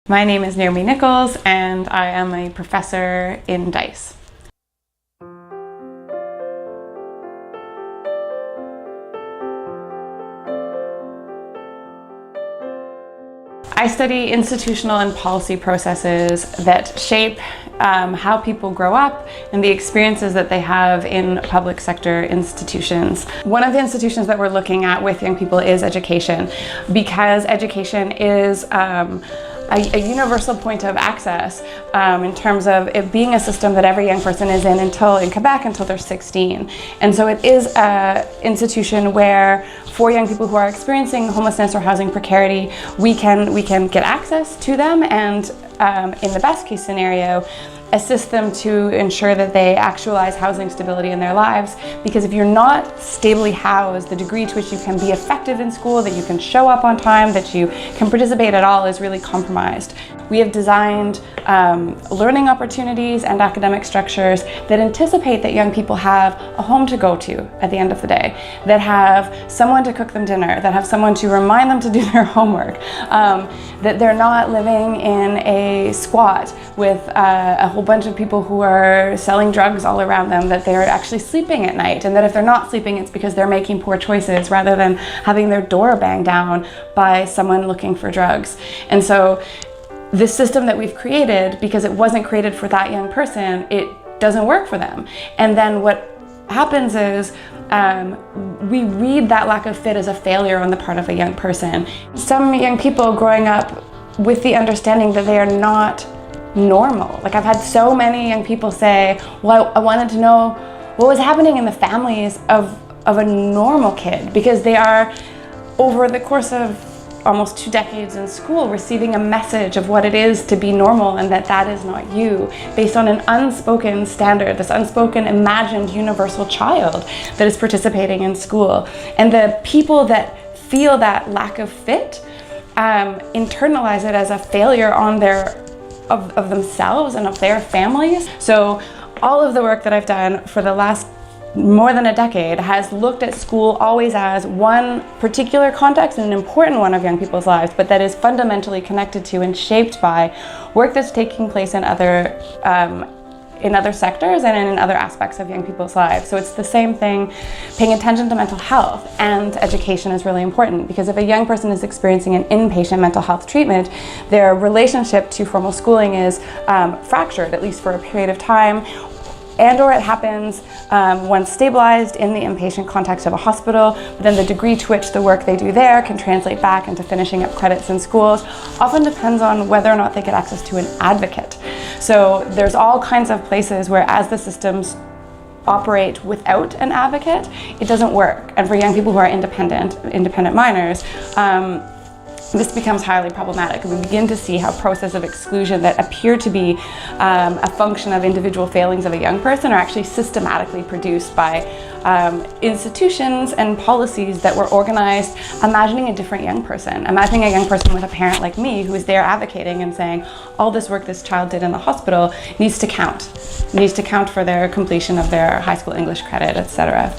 My name is Naomi Nichols, and I am a professor in DICE. I study institutional and policy processes that shape how people grow up and the experiences that they have in public sector institutions. One of the institutions that we're looking at with young people is education, because education is a universal point of access in terms of it being a system that every young person is in Quebec until they're 16. And so it is an institution where for young people who are experiencing homelessness or housing precarity, we can get access to them and in the best case scenario, assist them to ensure that they actualize housing stability in their lives. Because if you're not stably housed, the degree to which you can be effective in school, that you can show up on time, that you can participate at all is really compromised. We have designed learning opportunities and academic structures that anticipate that young people have a home to go to at the end of the day, that have someone to cook them dinner, that have someone to remind them to do their homework, that they're not living in a squat with a whole bunch of people who are selling drugs all around them, that they're actually sleeping at night, and that if they're not sleeping, it's because they're making poor choices rather than having their door banged down by someone looking for drugs. And so this system that we've created, because it wasn't created for that young person, it doesn't work for them. And then what happens is we read that lack of fit as a failure on the part of a young person. Some young people growing up with the understanding that they are not normal. Like, I've had so many young people say, well, I wanted to know what was happening in the families of a normal kid, because they are, over the course of almost 2 decades in school, receiving a message of what it is to be normal and that is not you, based on an unspoken standard, this unspoken imagined universal child that is participating in school. And the people that feel that lack of fit internalize it as a failure on of themselves and of their families. So all of the work that I've done for the last more than a decade has looked at school always as one particular context and an important one of young people's lives, but that is fundamentally connected to and shaped by work that's taking place in other sectors and in other aspects of young people's lives. So it's the same thing. Paying attention to mental health and education is really important, because if a young person is experiencing an inpatient mental health treatment, their relationship to formal schooling is fractured, at least for a period of time, and/or it happens once stabilized in the inpatient context of a hospital. But then the degree to which the work they do there can translate back into finishing up credits in schools often depends on whether or not they get access to an advocate. So there's all kinds of places where, as the systems operate without an advocate, it doesn't work. And for young people who are independent minors, this becomes highly problematic. We begin to see how processes of exclusion that appear to be a function of individual failings of a young person are actually systematically produced by institutions and policies that were organized imagining a different young person. Imagining a young person with a parent like me who is there advocating and saying, all this work this child did in the hospital needs to count for their completion of their high school English credit, etc.